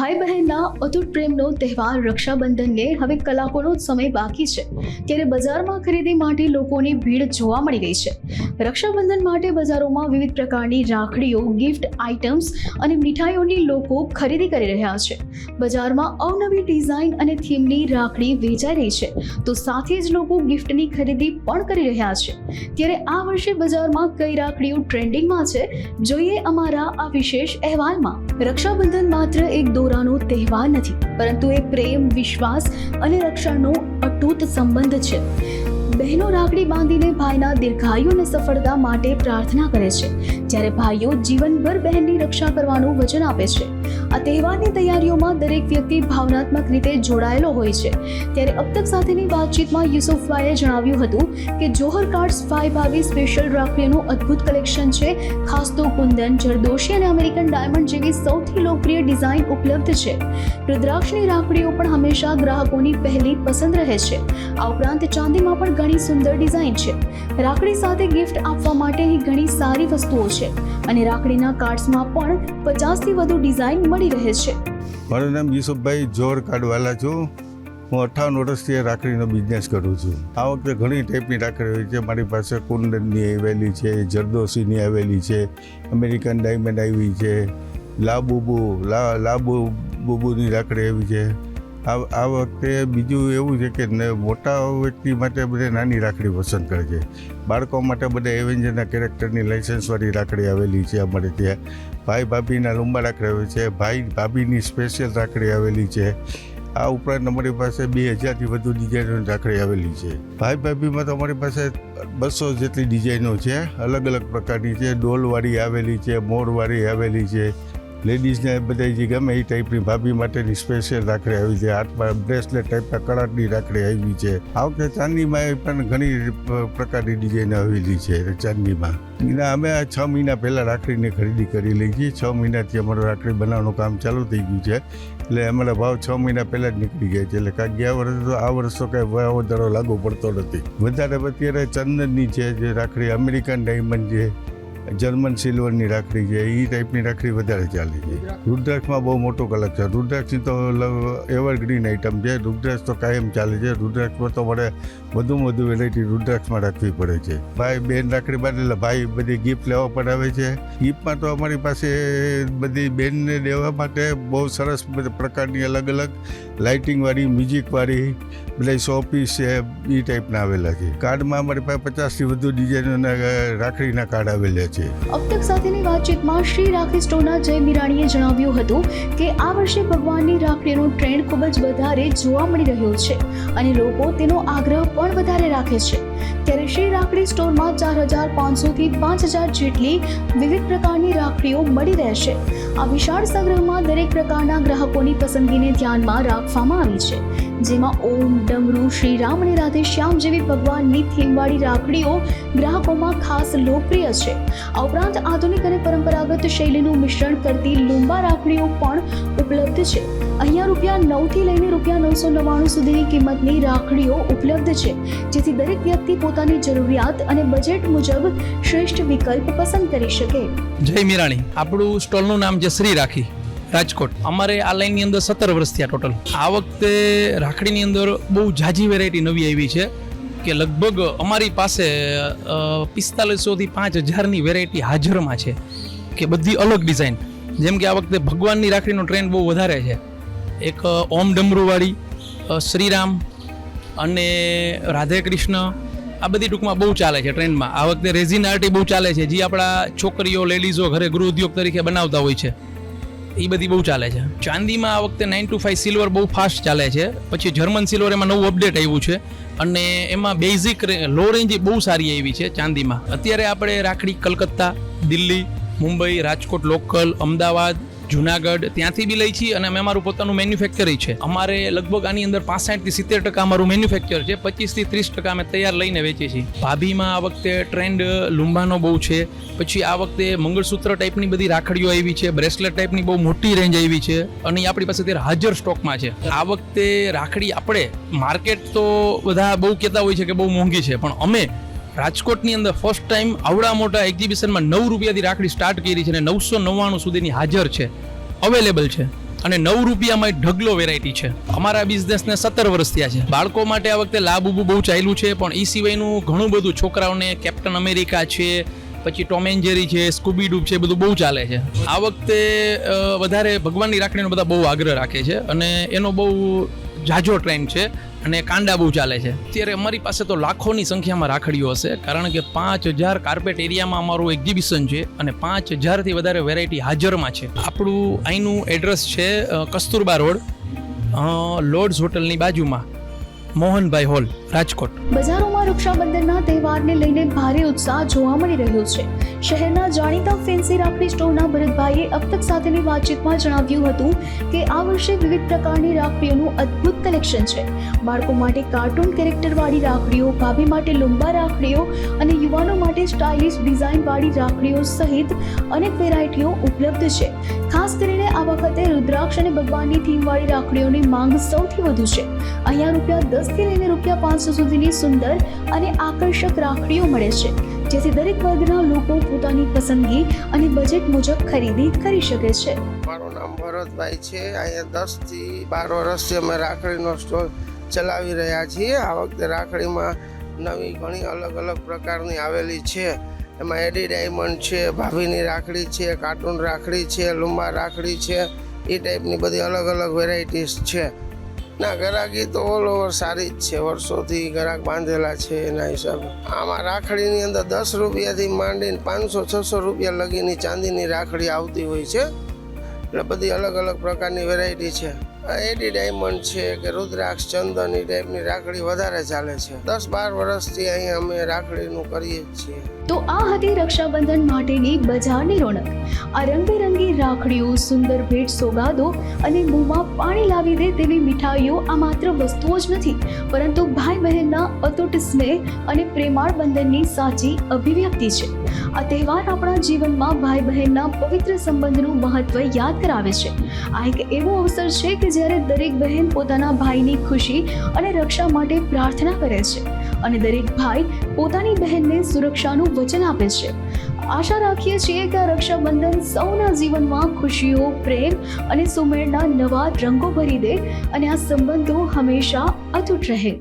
ભાઈ બહેનના અતૂટ પ્રેમનો તહેવાર રક્ષાબંધનને હવે કલાકોનો જ સમય બાકી છે ત્યારે બજારમાં ખરીદી માટે લોકોની ભીડ જોવા મળી રહી છે. રક્ષાબંધન માટે બજારોમાં વિવિધ પ્રકારની રાખડીઓ, ગિફ્ટ આઇટમ્સ અને મીઠાઈઓની લોકો ખરીદી કરી રહ્યા છે. બજારમાં અવનવી ડિઝાઇન અને થીમની રાખડી વેચાઈ રહી છે તો સાથે જ લોકો ગિફ્ટની ખરીદી પણ કરી રહ્યા છે. ત્યારે આ વર્ષે બજારમાં કઈ રાખડીઓ ટ્રેન્ડિંગમાં છે જોઈએ અમારા આ વિશેષ અહેવાલમાં. રક્ષાબંધન માત્ર એક દોરાનો તહેવાર નથી પરંતુ એ પ્રેમ, વિશ્વાસ અને રક્ષણનો અતૂટ સંબંધ છે. બહેનો રાખડી બાંધીને ભાઈના દીર્ઘાયુ અને સફળતા માટે પ્રાર્થના કરે છે જ્યારે ભાઈઓ જીવનભર બહેનની રક્ષા કરવાનું વચન આપે છે. આ તહેવારની તૈયારીઓમાં દરેક વ્યક્તિ ભાવનાત્મક રીતે જોડાયેલો હોય છે. ત્યારે અબ તક સાથેની વાતચીતમાં યુસુફભાઈએ જણાવ્યું હતું કે જોહર કાર્ડ્સ ભાઈ ભાભી સ્પેશિયલ રાખડીઓનું અદ્ભુત કલેક્શન છે. ખાસ તો કુંદન, જરદોશી અને અમેરિકન ડાયમંડ જેવી સૌથી લોકપ્રિય ડિઝાઇન ઉપલબ્ધ છે. રુદ્રાક્ષની રાખડીઓ પણ હંમેશા ગ્રાહકોની પહેલી પસંદ રહે છે. આ ઉપરાંત ચાંદીમાં પણ ઘણી સુંદર ડિઝાઇન છે. રાખડી સાથે ગિફ્ટ આપવા માટેની ઘણી સારી વસ્તુઓ છે અને રાખડીના કાર્ડ્સમાં પણ 50થી વધુ ડિઝાઇન મળી રહે છે. મારું નામ યુસુફભાઈ જોહર કાર્ડવાલા છું. હું 58 વર્ષથી રાખડીનો બિઝનેસ કરું છું. આ વખતે ઘણી ટાઈપની રાખડી હોય છે. મારી પાસે કુંદનની આવેલી છે, જરદોશીની આવેલી છે, અમેરિકન ડાયમંડ આવી છે, લાબુબુની રાખડી આવી છે. આ વખતે બીજું એવું છે કે મોટા વ્યક્તિ માટે બધા નાની રાખડી પસંદ કરે છે. બાળકો માટે બધા એવેન્જરના કેરેક્ટરની લાઇસન્સવાળી રાખડી આવેલી છે અમારે ત્યાં. ભાઈ ભાભીના લંબા રાખડી આવે છે, ભાઈ ભાભીની સ્પેશિયલ રાખડી આવેલી છે. આ ઉપરાંત અમારી પાસે 2000થી વધુ ડિઝાઇનોની રાખડી આવેલી છે. ભાઈ ભાભીમાં તો અમારી પાસે 200 જેટલી ડિઝાઇનો છે, અલગ અલગ પ્રકારની છે. ડોલવાળી આવેલી છે, મોરવાળી આવેલી છે. લેડીઝને બધા જે ગમે એ ટાઈપની ભાભી માટેની સ્પેશિયલ રાખડી આવી છે. હાથમાં બ્રેસલેટ ટાઈપના કળાની રાખડી આવી છે. આ વખતે ચાંદીમાં પણ ઘણી પ્રકારની ડિઝાઇન આવેલી છે ચાંદીમાં. અમે આ 6 મહિના પહેલાં રાખડીની ખરીદી કરી લઈ છીએ. 6 મહિનાથી અમારું રાખડી બનાવવાનું કામ ચાલુ થઈ ગયું છે એટલે અમારા ભાવ 6 મહિના પહેલાં જ નીકળી ગયા છે. એટલે કાંઈ ગયા વર્ષ તો આ વર્ષ તો કાંઈ ભાવ વધારો લાગુ પડતો નથી. વધારે અત્યારે ચંદનની છે જે રાખડી, અમેરિકન ડાયમંડ છે, જર્મન સિલ્વરની રાખડી છે, એ ટાઈપની રાખડી વધારે ચાલે છે. રુદ્રાક્ષમાં બહુ મોટો કલેક્શન. રુદ્રાક્ષની તો એવરગ્રીન આઇટમ છે. રુદ્રાક્ષ તો કાયમ ચાલે છે. રુદ્રાક્ષમાં તો મારે વધુમાં વધુ વેરાયટી રુદ્રાક્ષમાં રાખવી પડે છે. ભાઈ બેન રાખડી બાંધે એટલે ભાઈ બધી ગિફ્ટ લેવા પણ આવે છે. ગિફ્ટમાં તો અમારી પાસે બધી બેનને દેવા માટે બહુ સરસ પ્રકારની અલગ અલગ લાઇટિંગવાળી, મ્યુઝિકવાળી બધા શોપીસ છે, એ ટાઈપના આવેલા છે. કાર્ડમાં અમારી પાસે 50થી વધુ ડિઝાઇનોના રાખડીના કાર્ડ આવેલા છે. અબ તક સાથેની વાતચીતમાં શ્રી રાખડી સ્ટોરના જય મીરાણીએ જણાવ્યું હતું કે આ વર્ષે ભગવાનની રાખડીનો ટ્રેન્ડ ખૂબ જ વધારે જોવા મળી રહ્યો છે અને લોકો તેનો આગ્રહ પણ વધારે રાખે છે. ત્યારે શ્રી રાખડી સ્ટોરમાં 4500થી 5000 જેટલી વિવિધ પ્રકારની રાખડીઓ મળી રહેશે. આ વિશાળ સંગ્રહમાં દરેક પ્રકારના ગ્રાહકોની પસંદગીને ધ્યાનમાં રાખવામાં આવી છે, જેમાં ઓમ, ડમરૂ, શ્રીરામ અને રાધેશ્યામ જેવી ભગવાનની થીમવાળી રાખડીઓ ગ્રાહકોમાં ખાસ લોકપ્રિય છે. આ ઉપરાંત આધુનિક અને પરંપરાગત શૈલીનું મિશ્રણ કરતી લુંબા રાખડીઓ પણ ઉપલબ્ધ છે. અહીંયા ₹9થી લઈને ₹999 સુધીની કિંમતની રાખડીઓ ઉપલબ્ધ છે, જેથી દરેક વ્યક્તિ પોતાની જરૂરિયાત અને બજેટ મુજબ શ્રેષ્ઠ વિકલ્પ પસંદ કરી શકે. જય મીરાણી. આપણું સ્ટોલનું નામ છે શ્રી રાખી, રાજકોટ. અમારે આ લાઈનની અંદર 17 વર્ષ થયા ટોટલ. આ વખતે રાખડીની અંદર બહુ ઝાઝી વેરાયટી નવી આવી છે કે લગભગ અમારી પાસે 4500થી 5000ની વેરાયટી હાજરમાં છે કે બધી અલગ ડિઝાઇન. જેમ કે આ વખતે ભગવાનની રાખડીનો ટ્રેન્ડ બહુ વધારે છે. એક ઓમ ડમરૂવાળી, શ્રીરામ અને રાધે કૃષ્ણ, આ બધી ટૂંકમાં બહુ ચાલે છે ટ્રેન્ડમાં. આ વખતે રેઝિન આર્ટ બહુ ચાલે છે, જે આપણા છોકરીઓ, લેડીઝો ઘરે ગૃહ ઉદ્યોગ તરીકે બનાવતા હોય છે, એ બધી બહુ ચાલે છે. ચાંદીમાં આ વખતે 925 સિલ્વર બહુ ફાસ્ટ ચાલે છે. પછી જર્મન સિલ્વર એમાં નવું અપડેટ આવ્યું છે અને એમાં બેઝિક લો રેન્જ બહુ સારી આવી છે ચાંદીમાં. અત્યારે આપણે રાખડી કલકત્તા, દિલ્હી, મુંબઈ, રાજકોટ લોકલ, અમદાવાદ, જુનાગઢ ત્યાંથી બી લઈ છીએ અને અમે અમારું પોતાનું મેન્યુફેક્ચરિંગ છે. અમારે લગભગ આની અંદર 65થી 70% અમારું મેન્યુફેક્ચર છે. 25થી 30% અમે તૈયાર લઈને વેચીએ છીએ. ભાભીમાં આ વખતે ટ્રેન્ડ લુંબાનો બહુ છે. પછી આ વખતે મંગળસૂત્ર ટાઈપની બધી રાખડીઓ આવી છે, બ્રેસલેટ ટાઈપની બહુ મોટી રેન્જ આવી છે અને આપણી પાસે અત્યારે હાજર સ્ટોકમાં છે. આ વખતે રાખડી આપણે માર્કેટ તો બધા બહુ કહેતા હોય છે કે બહુ મોંઘી છે, પણ અમે રાજકોટની અંદર ફર્સ્ટ ટાઈમ આવડા મોટા એક્ઝિબિશનમાં ₹9થી રાખડી સ્ટાર્ટ કરી છે અને 999 સુધીની હાજર છે, અવેલેબલ છે. અને 9 રૂપિયામાં ઢગલો વેરાયટી છે. અમારા બિઝનેસને 17 વર્ષ થયા છે. બાળકો માટે આ વખતે લાબુબુ બહુ ચાલ્યું છે, પણ એ સિવાયનું ઘણું બધું છોકરાઓને કેપ્ટન અમેરિકા છે, પછી ટોમ એન્ડ જેરી છે, સ્કૂબી ડૂબ છે, બધું બહુ ચાલે છે. આ વખતે વધારે ભગવાનની રાખડીનો બધા બહુ આગ્રહ રાખે છે અને એનો બહુ ઝાઝો ટ્રેન્ડ છે અને કાંડા બહુ ચાલે છે. અત્યારે અમારી પાસે તો લાખોની સંખ્યામાં રાખડીઓ હશે, કારણ કે 5000 કાર્પેટ એરિયામાં અમારું એક્ઝિબિશન છે અને 5000થી વધારે વેરાયટી હાજરમાં છે. આપણું અહીંનું એડ્રેસ છે કસ્તુરબા રોડ, લોર્ડ્સ હોટલની બાજુમાં, મોહનભાઈ હોલ, રાજકોટ. બજારોમાં રક્ષાબંધનના તહેવારને લઈને ભારે ઉત્સાહ જોવા મળી રહ્યો છે. શહેરના જાણીતા ફેન્સી રાખડી સ્ટોરના ભરતભાઈએ અબ તક સાથેની વાતચીતમાં જણાવ્યું હતું કે આ વર્ષે વિવિધ પ્રકારની રાખડીઓનું અદ્ભુત કલેક્શન છે. બાળકો માટે કાર્ટૂન કેરેક્ટરવાળી રાખડીઓ, ભાભી માટે લુંબા રાખડીઓ અને યુવાનો માટે સ્ટાઇલિશ ડિઝાઇનવાળી રાખડીઓ સહિત અનેક વેરાયટીઓ ઉપલબ્ધ છે. ખાસ કરીને આ વખતે રુદ્રાક્ષ અને ભગવાનની થીમવાળી રાખડીઓની માંગ સૌથી વધુ છે. અહીંયા ₹10 થી લઈને ₹500 સુધીની સુંદર અને આકર્ષક રાખડીઓ મળે છે, જેથી દરેક વર્ગના લોકો પોતાની પસંદગી અને બજેટ મુજબ ખરીદી કરી શકે છે. મારું નામ ભરતભાઈ છે. અહીંયા 10 થી 12 વર્ષથી અમે રાખડીનો સ્ટોલ ચલાવી રહ્યા છીએ. આ વખતે રાખડીમાં નવી ઘણી અલગ અલગ પ્રકારની આવેલી છે. એમાં એડી ડાયમંડ છે, ભાભીની રાખડી છે, કાર્ટૂન રાખડી છે, લુંબા રાખડી છે, એ ટાઈપની બધી અલગ અલગ વેરાયટીઝ છે. ના, ગ્રાહકી તો ઓલ ઓવર સારી જ છે. વર્ષોથી ગ્રાહક બાંધેલા છે. એના હિસાબે આમાં રાખડીની અંદર 10 રૂપિયાથી માંડીને 500-600 રૂપિયા લગીની ચાંદીની રાખડી આવતી હોય છે. એટલે બધી અલગ અલગ પ્રકારની વેરાયટી છે. એડી ડાયમંડ છે કે રુદ્રાક્ષ, ચંદન, એ ટાઈપની રાખડી વધારે ચાલે છે. 10-12 વર્ષથી અહીંયા અમે રાખડીનું કરીએ જ છીએ. તો આ હતી રક્ષાબંધન માટેની બજારની રોનક. આ રંગબેરંગી રાખડીઓ, સુંદર ભેટ સોગાદો અને મોંમાં પાણી લાવી દે તેવી મીઠાઈઓ આ માત્ર વસ્તુઓ જ નથી, પરંતુ ભાઈ બહેનના અતૂટ સ્નેહ અને પ્રેમાળ બંધનની સાચી અભિવ્યક્તિ છે. આ તહેવાર આપણા જીવનમાં ભાઈ બહેનના પવિત્ર સંબંધનું મહત્વ યાદ કરાવે છે. આ એક એવો અવસર છે કે જ્યારે દરેક બહેન પોતાના ભાઈની ખુશી અને રક્ષા માટે પ્રાર્થના કરે છે અને દરેક ભાઈ પોતાની બહેનને સુરક્ષાનું વચન આપે છે. આશા રાખીએ છીએ કે આ રક્ષાબંધન સૌના જીવનમાં ખુશીઓ, પ્રેમ અને સુમેળના નવા રંગો ભરી દે અને આ સંબંધો હંમેશા અતૂટ રહે.